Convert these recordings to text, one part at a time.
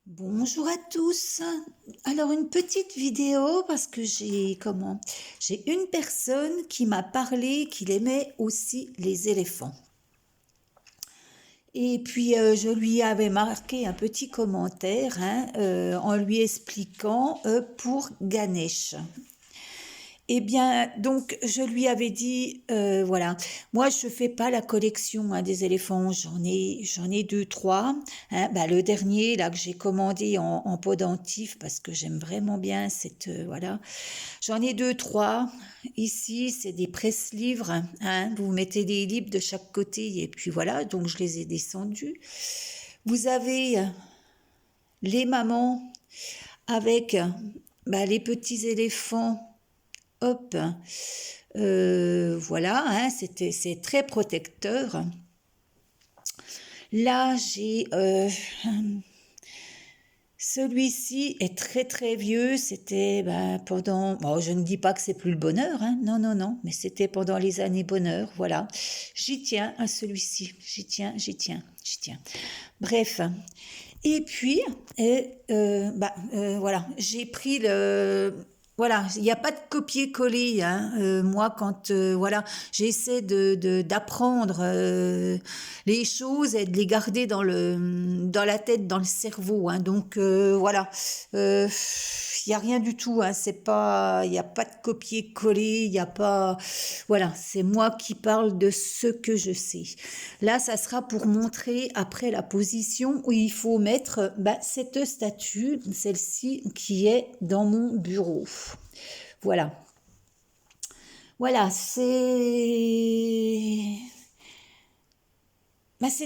Bonjour à tous. Alors une petite vidéo parce que j'ai une personne qui m'a parlé qu'il aimait aussi les éléphants. Et puis je lui avais marqué un petit commentaire en lui expliquant pour Ganesh. Eh bien, donc, je lui avais dit, voilà, moi, je fais pas la collection des éléphants, j'en ai deux, trois. Bah, le dernier, là, que j'ai commandé en pendentif, parce que j'aime vraiment bien cette, voilà. J'en ai deux, trois. Ici, c'est des presse-livres, hein. Vous mettez des livres de chaque côté, et puis voilà, donc je les ai descendus. Vous avez les mamans avec les petits éléphants. Hop, voilà, c'est très protecteur. Là, j'ai celui-ci est très très vieux. C'était pendant. Bon, je ne dis pas que c'est plus le bonheur, hein. Non, non, non, mais c'était pendant les années bonheur. Voilà, j'y tiens à celui-ci. J'y tiens. Bref. Et puis, voilà, j'ai pris le. Voilà, il n'y a pas de copier-coller. Hein. Moi, quand voilà, j'essaie d'apprendre les choses et de les garder dans la tête, dans le cerveau. Hein. Donc voilà, il n'y a rien du tout. Hein. C'est pas, il n'y a pas de copier-coller. Il n'y a pas, voilà, c'est moi qui parle de ce que je sais. Là, ça sera pour montrer après la position où il faut mettre cette statue, celle-ci qui est dans mon bureau. Voilà. Voilà, c'est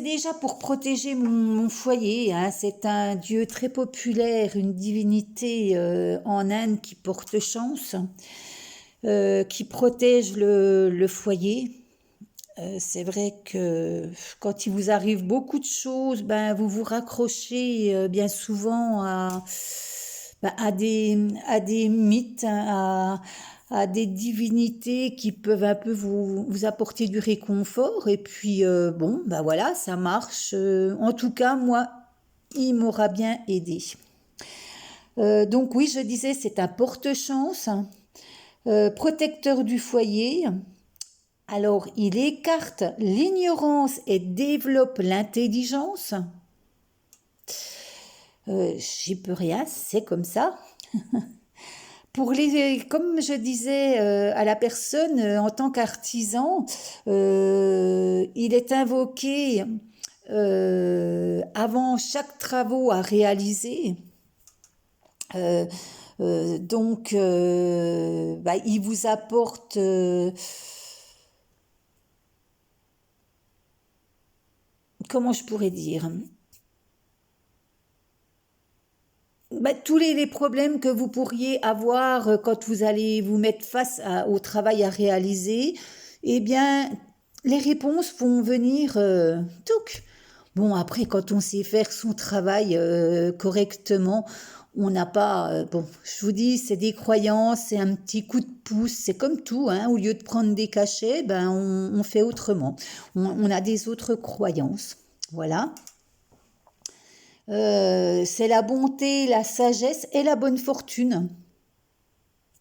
déjà pour protéger mon foyer. Hein. C'est un dieu très populaire, une divinité en Inde qui porte chance, qui protège le foyer. C'est vrai que quand il vous arrive beaucoup de choses, vous vous raccrochez bien souvent à des mythes, hein, à des divinités qui peuvent un peu vous apporter du réconfort. Et puis, voilà, ça marche. En tout cas, moi, il m'aura bien aidé. Donc oui, je disais, c'est un porte-chance, protecteur du foyer. Alors, il écarte l'ignorance et développe l'intelligence. J'y peux rien, c'est comme ça. Comme je disais à la personne, en tant qu'artisan, il est invoqué avant chaque travaux à réaliser. Donc, il vous apporte comment je pourrais dire, tous les problèmes que vous pourriez avoir quand vous allez vous mettre face au travail à réaliser, eh bien, les réponses vont venir touc. Bon, après, quand on sait faire son travail correctement, on n'a pas... bon, je vous dis, c'est des croyances, c'est un petit coup de pouce, c'est comme tout, hein, au lieu de prendre des cachets, on fait autrement. On a des autres croyances. Voilà. C'est la bonté, la sagesse et la bonne fortune.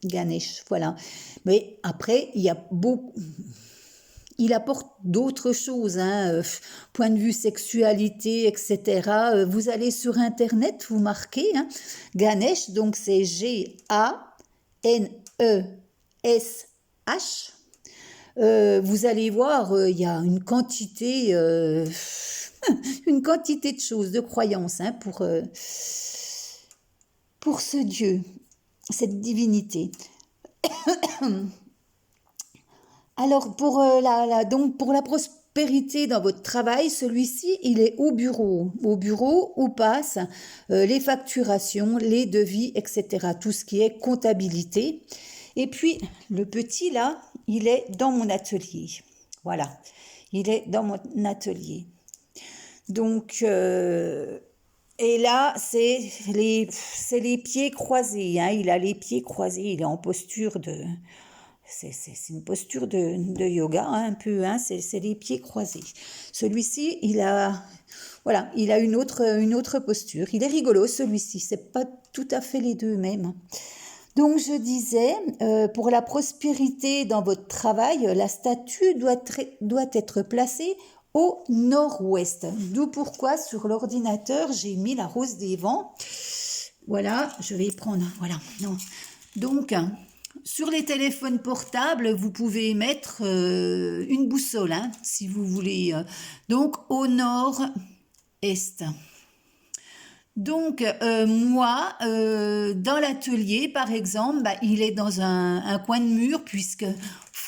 Ganesh, voilà. Mais après, il apporte d'autres choses, hein, point de vue sexualité, etc. Vous allez sur Internet, vous marquez hein, Ganesh, donc c'est G-A-N-E-S-H. Vous allez voir, il y a une quantité de choses, de croyances pour ce Dieu, cette divinité. Alors donc pour la prospérité dans votre travail, celui-ci, il est au bureau où passent les facturations, les devis, etc. Tout ce qui est comptabilité. Et puis le petit là, il est dans mon atelier. Voilà, il est dans mon atelier. Donc, et là, c'est les pieds croisés. Hein. Il a les pieds croisés. Il est en posture de... C'est une posture de yoga, hein, un peu. Hein. C'est les pieds croisés. Celui-ci, il a... voilà, il a une autre posture. Il est rigolo celui-ci, c'est pas tout à fait les deux mêmes. Donc je disais, pour la prospérité dans votre travail, la statue doit être placée au nord-ouest. D'où pourquoi sur l'ordinateur j'ai mis la rose des vents. Voilà, je vais prendre, voilà, non. Donc, sur les téléphones portables, vous pouvez mettre une boussole, hein, si vous voulez. Donc, au nord-est. Donc, moi, dans l'atelier, par exemple, bah, il est dans un coin de mur, puisque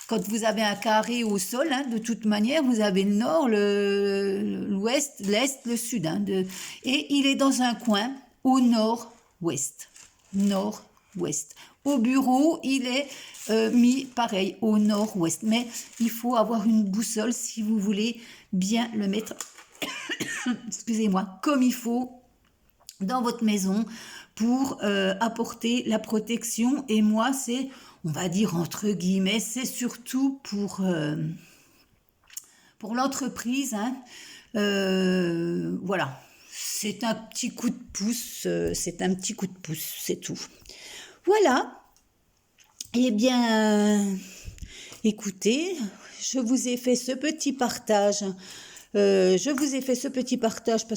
quand vous avez un carré au sol, hein, de toute manière, vous avez le nord, l'ouest, l'est, le sud. Hein, et il est dans un coin au nord-ouest. Nord-ouest. Au bureau, il est mis pareil, au nord-ouest. Mais il faut avoir une boussole si vous voulez bien le mettre, excusez-moi, comme il faut dans votre maison pour apporter la protection. Et moi, c'est, on va dire entre guillemets, c'est surtout pour l'entreprise. Hein. Voilà, c'est un petit coup de pouce, c'est tout. Voilà, eh bien, écoutez, je vous ai fait ce petit partage. Parce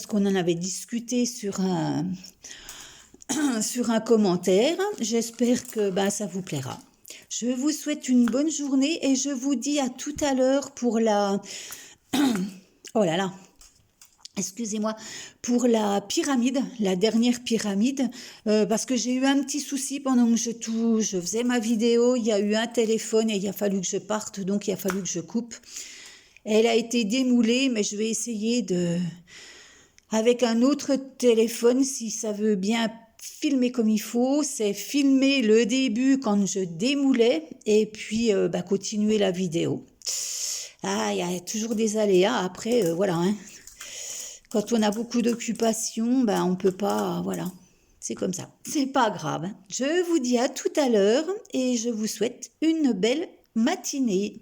qu'on en avait discuté sur un commentaire. J'espère que ça vous plaira. Je vous souhaite une bonne journée et je vous dis à tout à l'heure pour la... Oh là là, excusez-moi, pour la pyramide, la dernière pyramide, parce que j'ai eu un petit souci pendant que je faisais ma vidéo. Il y a eu un téléphone et il a fallu que je parte, donc il a fallu que je coupe. Elle a été démoulée, mais je vais essayer avec un autre téléphone, si ça veut bien filmer comme il faut, c'est filmer le début quand je démoulais et puis continuer la vidéo. Ah, il y a toujours des aléas après, voilà. Hein. Quand on a beaucoup d'occupations, on peut pas, voilà. C'est comme ça. C'est pas grave. Je vous dis à tout à l'heure et je vous souhaite une belle matinée.